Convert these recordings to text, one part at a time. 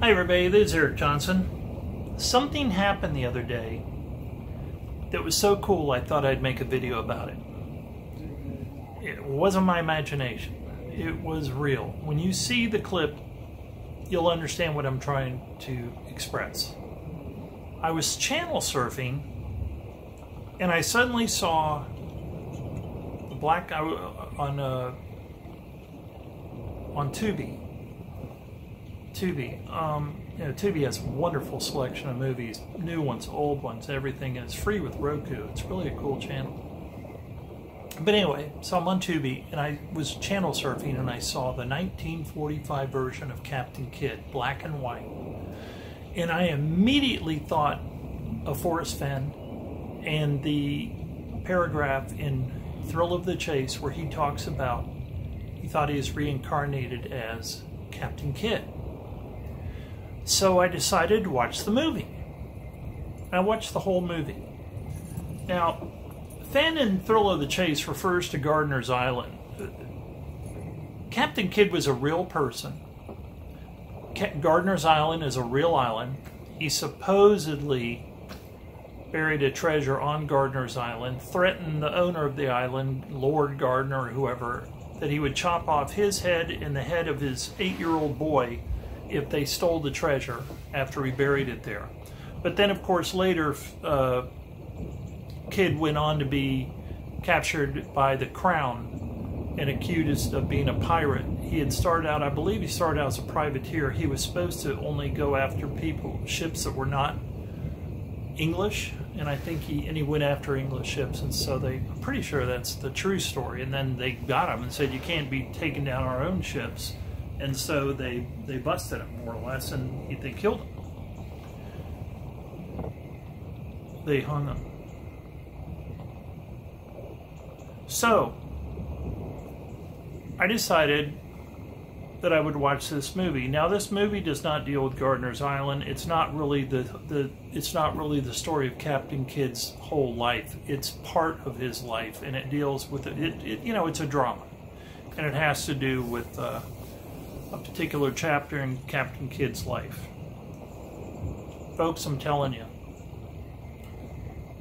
Hi everybody, this is Eric Johnson. Something happened the other day that was so cool I thought I'd make a video about it. It wasn't my imagination. It was real. When you see the clip, you'll understand what I'm trying to express. I was channel surfing and I suddenly saw the black guy on Tubi. Tubi has a wonderful selection of movies, new ones, old ones, everything, and it's free with Roku. It's really a cool channel. But anyway, so I'm on Tubi, and I was channel surfing, and I saw the 1945 version of Captain Kidd, black and white. And I immediately thought of Forrest Fenn and the paragraph in Thrill of the Chase where he talks about he thought he was reincarnated as Captain Kidd. So I decided to watch the movie. I watched the whole movie. Now, Fenn in Thrill of the Chase refers to Gardner's Island. Captain Kidd was a real person. Gardner's Island is a real island. He supposedly buried a treasure on Gardner's Island, threatened the owner of the island, Lord Gardner or whoever, that he would chop off his head and the head of his 8-year-old boy if they stole the treasure after he buried it there. But then, of course, later, Kidd went on to be captured by the Crown and accused of being a pirate. He had started out, I believe he started out as a privateer. He was supposed to only go after ships that were not English, and I think he went after English ships, and so I'm pretty sure that's the true story. And then they got him and said, you can't be taking down our own ships. And so they busted him, more or less, and they killed him. They hung him. So I decided that I would watch this movie. Now, this movie does not deal with Gardner's Island. It's not really the story of Captain Kidd's whole life. It's part of his life, and it deals with it's a drama, and it has to do with a particular chapter in Captain Kidd's life. Folks, I'm telling you,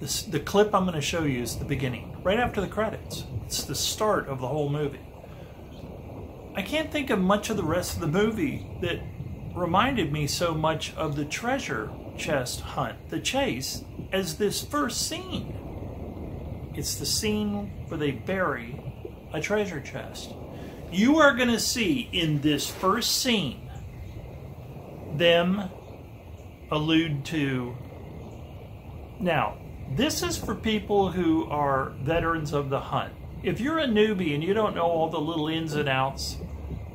the clip I'm going to show you is the beginning, right after the credits. It's the start of the whole movie. I can't think of much of the rest of the movie that reminded me so much of the treasure chest hunt, the chase, as this first scene. It's the scene where they bury a treasure chest. You are going to see in this first scene them allude to... Now, this is for people who are veterans of the hunt. If you're a newbie and you don't know all the little ins and outs,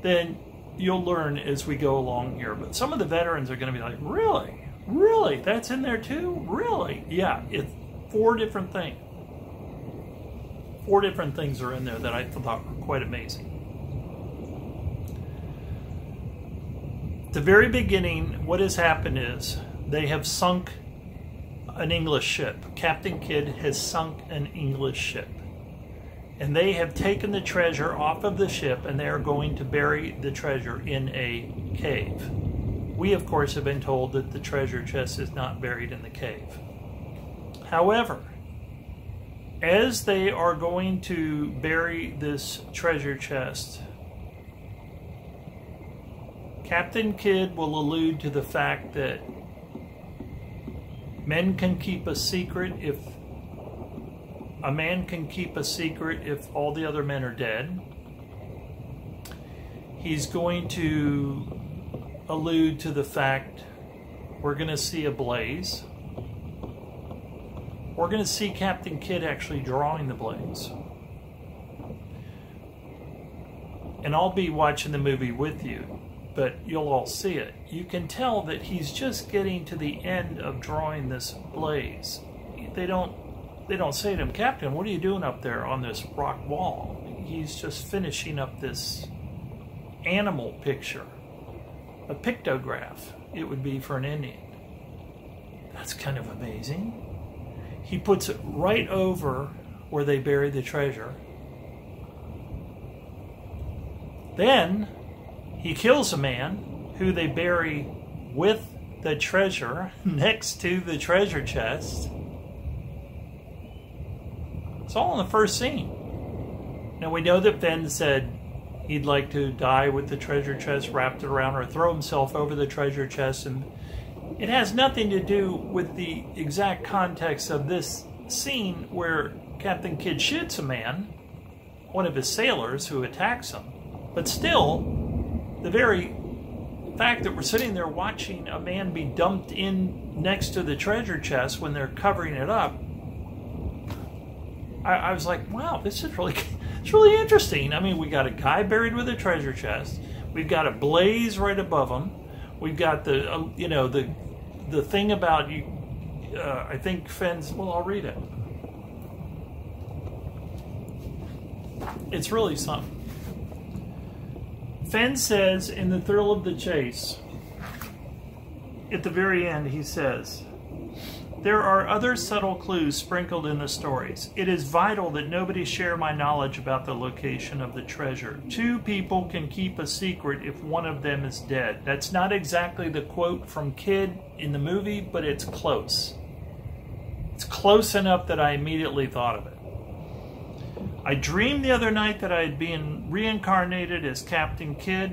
then you'll learn as we go along here. But some of the veterans are going to be like, really? Really? That's in there too? Really? Yeah, it's 4 different things. 4 different things are in there that I thought were quite amazing. At the very beginning, what has happened is they have sunk an English ship. Captain Kidd has sunk an English ship. And they have taken the treasure off of the ship, and they are going to bury the treasure in a cave. We, of course, have been told that the treasure chest is not buried in the cave. However, as they are going to bury this treasure chest, Captain Kidd will allude to the fact that men can keep a secret if a man can keep a secret if all the other men are dead. He's going to allude to the fact we're going to see a blaze. We're going to see Captain Kidd actually drawing the blaze. And I'll be watching the movie with you, but you'll all see it. You can tell that he's just getting to the end of drawing this blaze. They don't say to him, Captain, what are you doing up there on this rock wall? He's just finishing up this animal picture. A pictograph, it would be for an Indian. That's kind of amazing. He puts it right over where they bury the treasure. Then he kills a man who they bury with the treasure next to the treasure chest. It's all in the first scene. Now we know that Fenn said he'd like to die with the treasure chest wrapped around, or throw himself over the treasure chest, and it has nothing to do with the exact context of this scene where Captain Kidd shoots a man, one of his sailors, who attacks him. But still, the very fact that we're sitting there watching a man be dumped in next to the treasure chest when they're covering it up, I was like, wow, this is it's really interesting. I mean, we got a guy buried with a treasure chest. We've got a blaze right above him. We've got the, you know, the thing about you. I think Fenn's. Well, I'll read it. It's really something. Fenn says in The Thrill of the Chase, at the very end, he says, "There are other subtle clues sprinkled in the stories. It is vital that nobody share my knowledge about the location of the treasure. 2 people can keep a secret if one of them is dead." That's not exactly the quote from Kidd in the movie, but it's close. It's close enough that I immediately thought of it. "I dreamed the other night that I had been reincarnated as Captain Kidd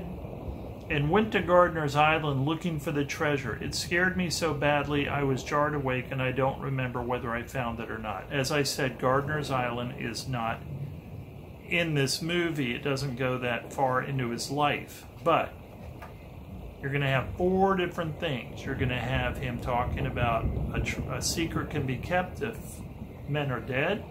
and went to Gardiner's Island looking for the treasure. It scared me so badly I was jarred awake, and I don't remember whether I found it or not." As I said, Gardiner's Island is not in this movie. It doesn't go that far into his life. But you're going to have 4 different things. You're going to have him talking about a secret can be kept if men are dead.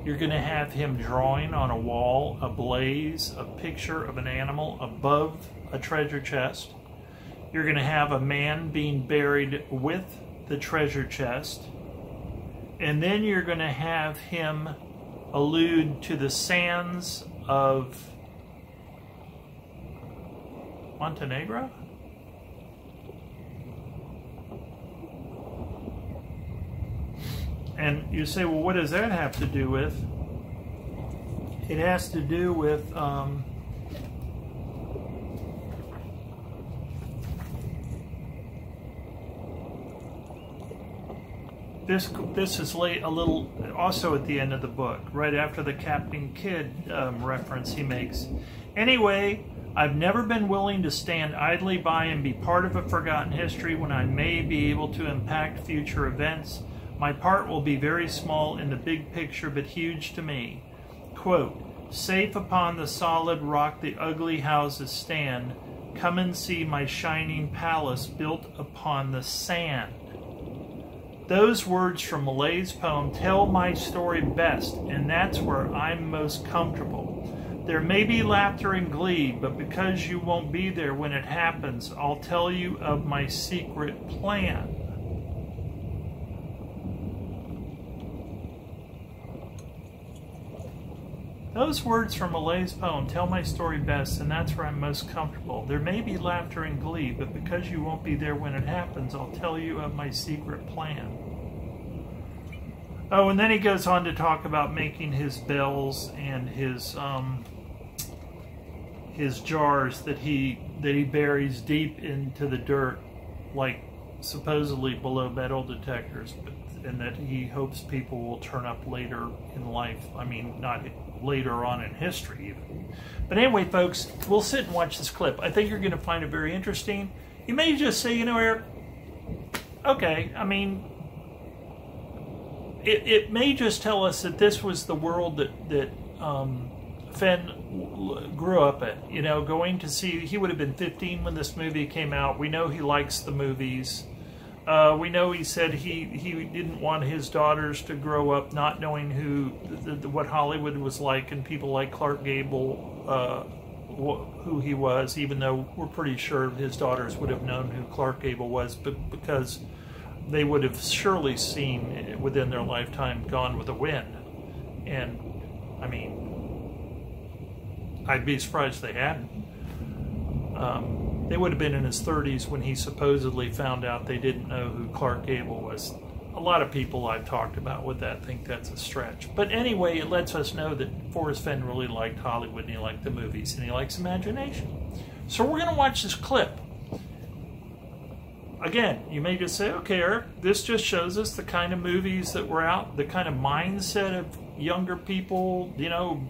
You're going to have him drawing on a wall, a blaze, a picture of an animal above a treasure chest. You're going to have a man being buried with the treasure chest. And then you're going to have him allude to the sands of Montenegro? And you say, well, what does that have to do with? It has to do with this is late a little also at the end of the book, right after the Captain Kidd reference he makes. "Anyway, I've never been willing to stand idly by and be part of a forgotten history when I may be able to impact future events. My part will be very small in the big picture, but huge to me." Quote, "Safe upon the solid rock the ugly houses stand. Come and see my shining palace built upon the sand." Those words from Millay's poem tell my story best, and that's where I'm most comfortable. There may be laughter and glee, but because you won't be there when it happens, I'll tell you of my secret plan. Those words from Millay's poem tell my story best, and that's where I'm most comfortable. There may be laughter and glee, but because you won't be there when it happens, I'll tell you of my secret plan. Oh, and then he goes on to talk about making his bells and his jars that he buries deep into the dirt, like supposedly below metal detectors, and that he hopes people will turn up later in life. I mean, not later on in history even. But anyway, folks, we'll sit and watch this clip. I think you're going to find it very interesting. You may just say, you know, Eric, okay, I mean, it may just tell us that this was the world that Fenn grew up in. You know, going to see, he would have been 15 when this movie came out. We know he likes the movies. We know he said he didn't want his daughters to grow up not knowing what Hollywood was like, and people like Clark Gable, who he was, even though we're pretty sure his daughters would have known who Clark Gable was, but because they would have surely seen within their lifetime Gone with the Wind. And, I mean, I'd be surprised they hadn't. They would have been in his 30s when he supposedly found out they didn't know who Clark Gable was. A lot of people I've talked about with that think that's a stretch. But anyway, it lets us know that Forrest Fenn really liked Hollywood, and he liked the movies, and he likes imagination. So we're going to watch this clip. again, you may just say, okay, Eric, this just shows us the kind of movies that were out, the kind of mindset of younger people, you know,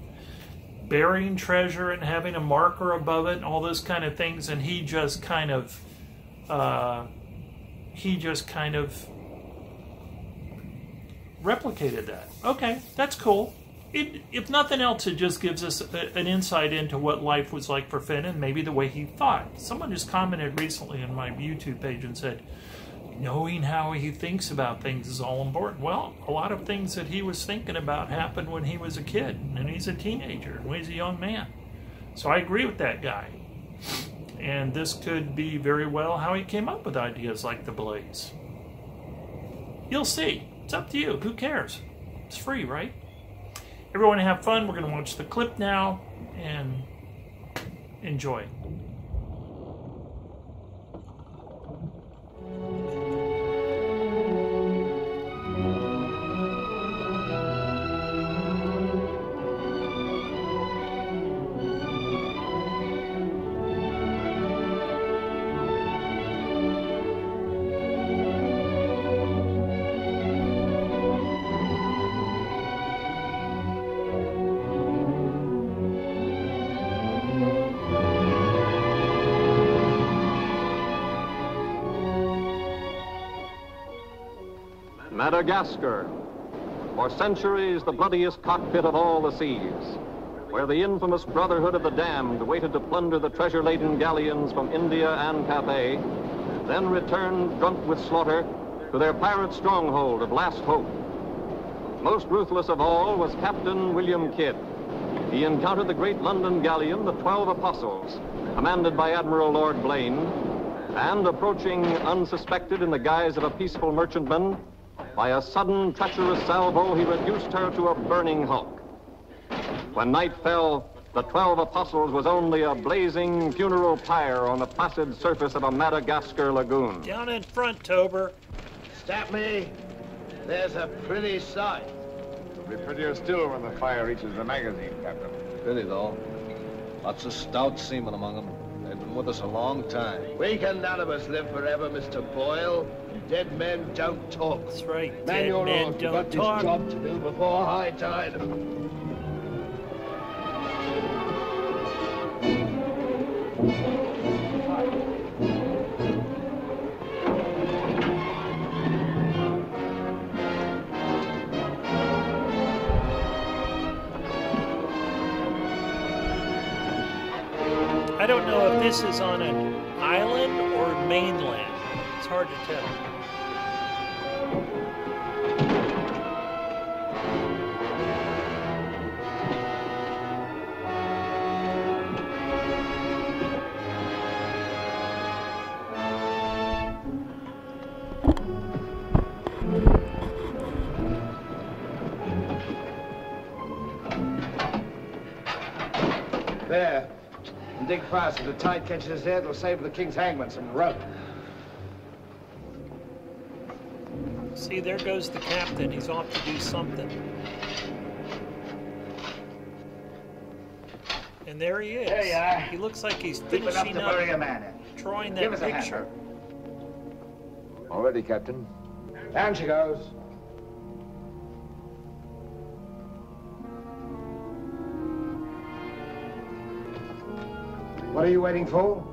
burying treasure and having a marker above it and all those kind of things. And he just kind of replicated that. Okay, that's cool. If nothing else, it just gives us an insight into what life was like for Fenn and maybe the way he thought. Someone just commented recently on my YouTube page and said, knowing how he thinks about things is all important. Well, a lot of things that he was thinking about happened when he was a kid, and he's a teenager, when he's a young man. So I agree with that guy. And this could be very well how he came up with ideas like the blaze. You'll see. It's up to you. Who cares? It's free, right? Everyone have fun. We're going to watch the clip now and enjoy. Madagascar, for centuries the bloodiest cockpit of all the seas, where the infamous Brotherhood of the Damned waited to plunder the treasure-laden galleons from India and Cathay, then returned drunk with slaughter to their pirate stronghold of Last Hope. Most ruthless of all was Captain William Kidd. He encountered the great London galleon, the 12 Apostles, commanded by Admiral Lord Blaine, and approaching unsuspected in the guise of a peaceful merchantman, by a sudden treacherous salvo, he reduced her to a burning hulk. When night fell, the 12 Apostles was only a blazing funeral pyre on the placid surface of a Madagascar lagoon. Down in front, Tober. Stop me. There's a pretty sight. It'll be prettier still when the fire reaches the magazine, Captain. Pity, though. Lots of stout seamen among them. They've been with us a long time. We can none of us live forever, Mr. Boyle. Dead men don't talk. That's right. Man, Dead you're men old. You've don't got talk. this job to do before high tide. I don't know if this is on an island or mainland. It's hard to tell. There. And dig fast. If the tide catches us there, it'll save the king's hangman some rope. See, there goes the captain. He's off to do something. And there he is. There you are. He looks like he's Deep enough finishing to bury a up man in. drawing Give that us a hand, picture. All ready, Captain. Down she goes. What are you waiting for?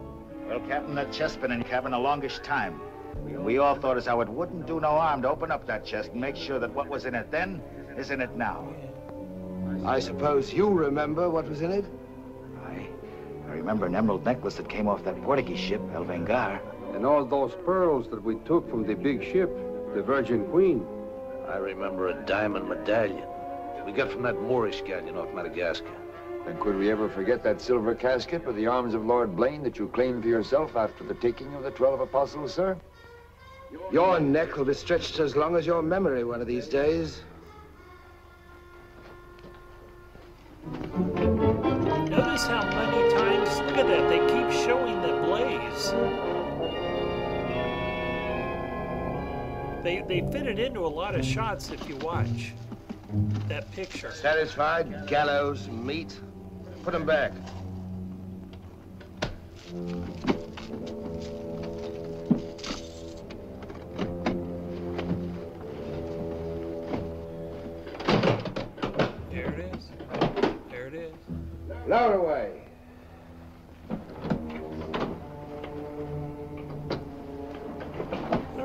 Well, Captain, that chest's been in your cabin the longest time. We all thought as how it wouldn't do no harm to open up that chest and make sure that what was in it then is in it now. I suppose you remember what was in it? I remember an emerald necklace that came off that Portuguese ship, El Vengar. And all those pearls that we took from the big ship, the Virgin Queen. I remember a diamond medallion we got from that Moorish galleon off Madagascar. And could we ever forget that silver casket with the arms of Lord Blaine that you claimed for yourself after the taking of the 12 Apostles, sir? Your neck will be stretched as long as your memory one of these days. Notice how many times, look at that, they keep showing the blaze. They fit it into a lot of shots if you watch that picture. Satisfied? Gallows, meat. Put them back.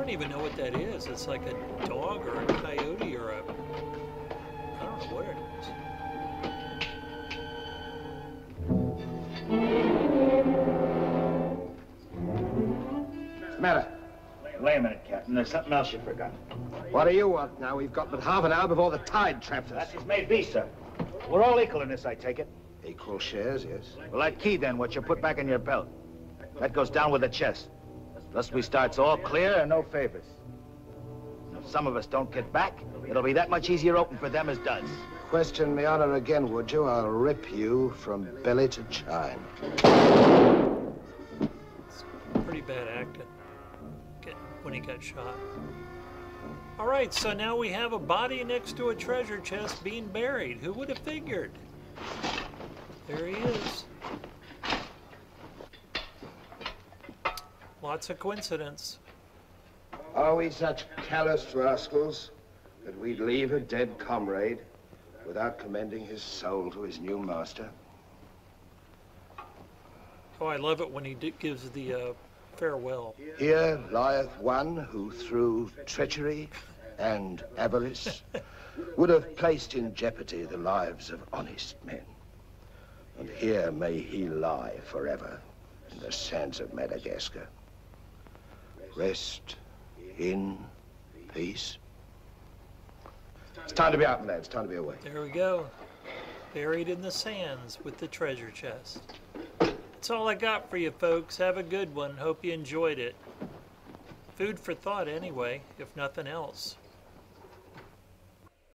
don't even know what that is. It's like a dog or a coyote or a... I don't know what it is. What's the matter? Wait a minute, Captain. There's something else you forgot. What do you want now? We've got but half an hour before the tide traps us. That just may be, sir. We're all equal in this, I take it. Equal shares, yes. Well, that key, then, what you put back in your belt. That goes down with the chest. Thus we starts all clear and no favors. And if some of us don't get back, it'll be that much easier open for them as does. Question me honor again, would you? I'll rip you from belly to chine. It's pretty bad acting when he got shot. All right, so now we have a body next to a treasure chest being buried. Who would have figured? There he is. Lots of coincidence. Are we such callous rascals that we'd leave a dead comrade without commending his soul to his new master? Oh, I love it when he gives the farewell. Here lieth one who through treachery and avarice would have placed in jeopardy the lives of honest men. And here may he lie forever in the sands of Madagascar. Rest in peace. It's time to be out, lads. Time to be away. There we go. Buried in the sands with the treasure chest. That's all I got for you, folks. Have a good one. Hope you enjoyed it. Food for thought anyway, if nothing else.